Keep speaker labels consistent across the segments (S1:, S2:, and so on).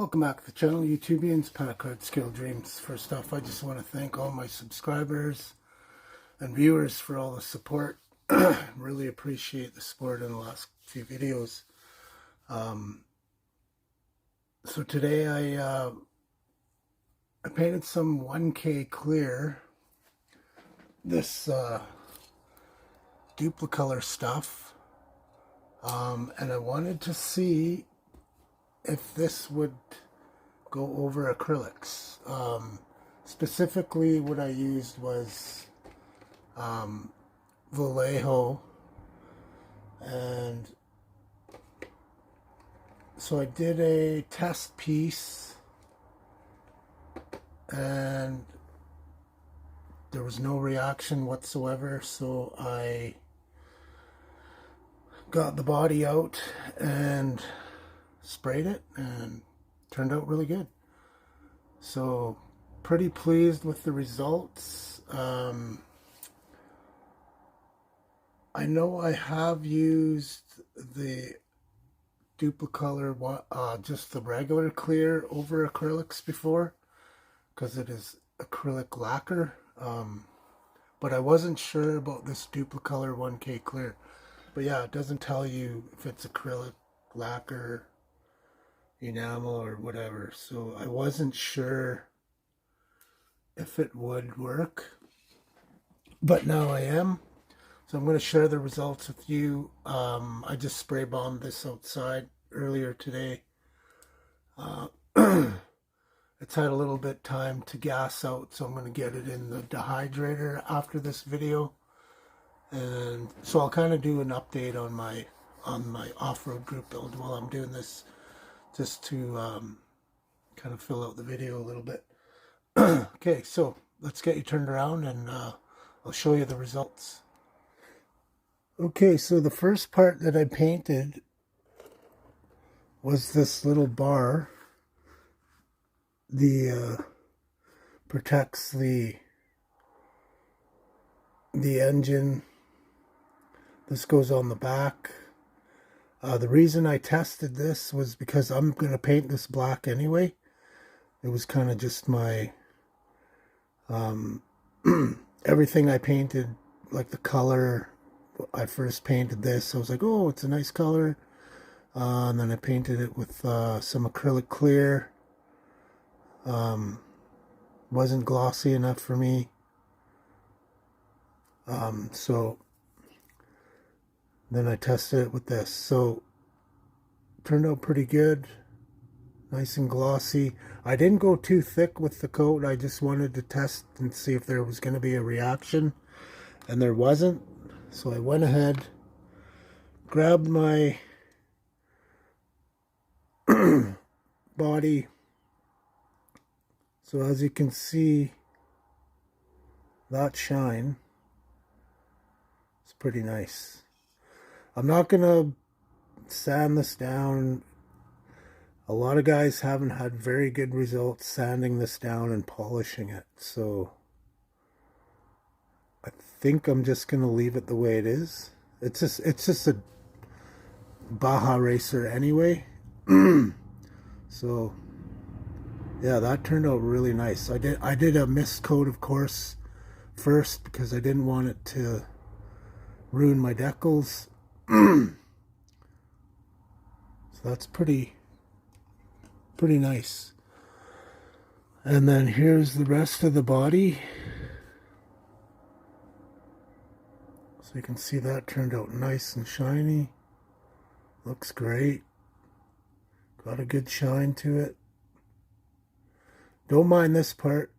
S1: Welcome back to the channel, YouTubians, Card Skill Dreams. First off, I just want to thank all my subscribers and viewers for all the support. Really appreciate the support in the last few videos. So today I painted some 1K clear, this duplicolor stuff, and I wanted to see if this would go over acrylics. Specifically what I used was Vallejo, and so I did a test piece and there was no reaction whatsoever, so I got the body out and sprayed it, and turned out really good. So pretty pleased with the results. I know I have used the duplicolor, just the regular clear over acrylics before, because it is acrylic lacquer, but I wasn't sure about this duplicolor 1K clear. But yeah, it doesn't tell you if it's acrylic lacquer, enamel, or whatever, so I wasn't sure if it would work, but now I am. So I'm going to share the results with you. I just spray bombed this outside earlier today. It's had a little bit time to gas out, so I'm going to get it in the dehydrator after this video, and so I'll kind of do an update on my off-road group build while I'm doing this, just to kind of fill out the video a little bit. Okay, so let's get you turned around and I'll show you the results. Okay, so the first part that I painted was this little bar. The protects the engine. This goes on the back. The reason I tested this was because I'm going to paint this black anyway. It was kind of just my, everything I painted, like the color, I first painted this, I was like, oh, it's a nice color. And then I painted it with some acrylic clear. Wasn't glossy enough for me. So then I tested it with this. So turned out pretty good. Nice and glossy. I didn't go too thick with the coat. I just wanted to test and see if there was going to be a reaction. And there wasn't. So I went ahead, grabbed my body. So as you can see, that shine is pretty nice. I'm not going to sand this down. A lot of guys haven't had very good results sanding this down and polishing it, so I think I'm just going to leave it the way it is. It's just a Baja racer anyway. So yeah, that turned out really nice. I did a mist coat, of course, first, because I didn't want it to ruin my decals. So that's pretty nice. And then here's the rest of the body. So you can see that turned out nice and shiny. Looks great. Got a good shine to it. Don't mind this part.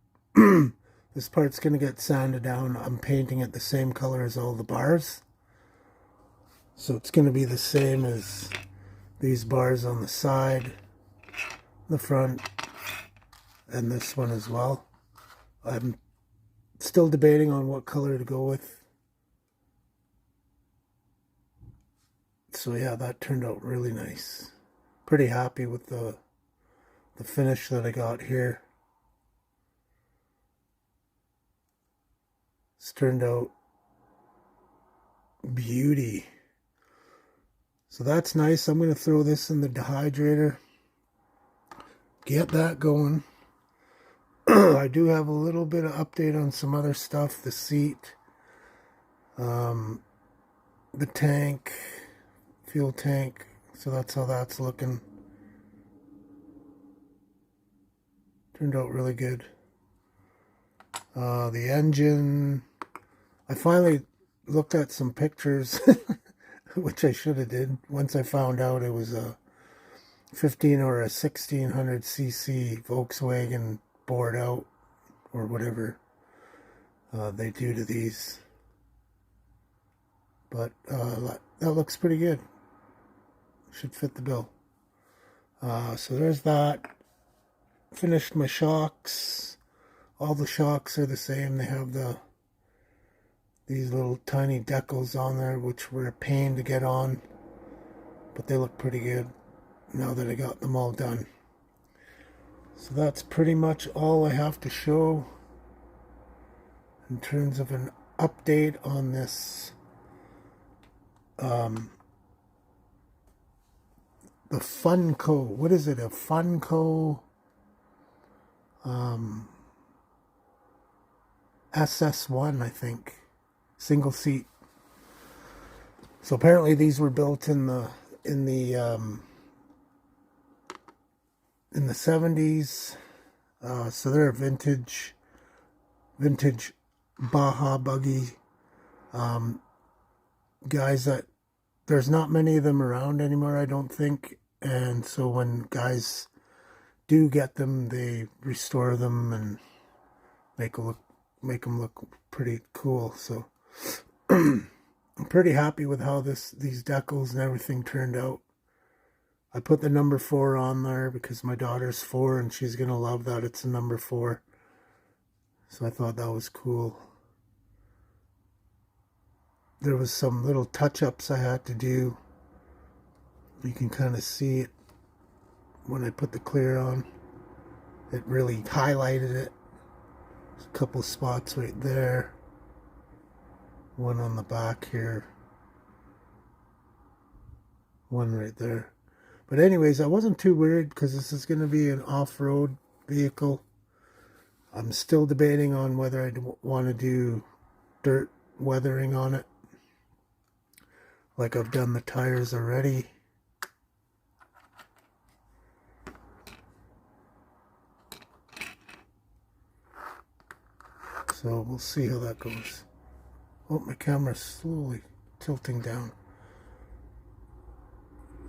S1: This part's going to get sanded down. I'm painting it the same color as all the bars. So it's going to be the same as these bars on the side, the front, and this one as well. I'm still debating on what color to go with. So yeah, that turned out really nice. Pretty happy with the finish that I got here. It's turned out beauty. So that's nice. I'm going to throw this in the dehydrator. get that going. I do have a little bit of update on some other stuff. The seat, the tank, fuel tank. So that's how that's looking. Turned out really good. The engine. I finally looked at some pictures, which I should have did once I found out it was a 15 or a 1600cc Volkswagen bored out or whatever they do to these. But that looks pretty good. Should fit the bill. So there's that. Finished my shocks. All the shocks are the same. They have these little tiny decals on there, which were a pain to get on, but they look pretty good now that I got them all done. So that's pretty much all I have to show in terms of an update on this the Funko. What is it? A Funko SS1, I think. Single seat. So apparently these were built in the 70s. So they're a vintage Baja buggy. Guys that there's not many of them around anymore, I don't think. And so when guys do get them, they restore them and make them look pretty cool. So I'm pretty happy with how these decals and everything turned out. I put the number 4 on there because my daughter's 4 and she's gonna love that it's a number 4. So I thought that was cool. There was some little touch-ups I had to do. You can kind of see it when I put the clear on. It really highlighted it. There's a couple spots right there. One on the back here. One right there. But anyways, I wasn't too worried because this is going to be an off-road vehicle. I'm still debating on whether I want to do dirt weathering on it. Like I've done the tires already. So we'll see how that goes. Oh, my camera's slowly tilting down.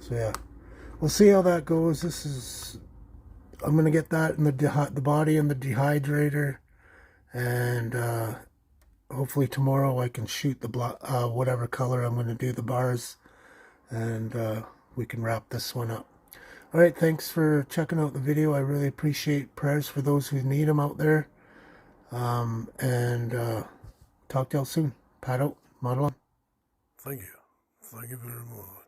S1: So yeah, we'll see how that goes. I'm going to get that in the body and the dehydrator. And hopefully tomorrow I can shoot the whatever color I'm going to do the bars. And we can wrap this one up. Alright, thanks for checking out the video. I really appreciate prayers for those who need them out there. Talk to y'all soon. Pat out. Model on.
S2: Thank you. Thank you very much.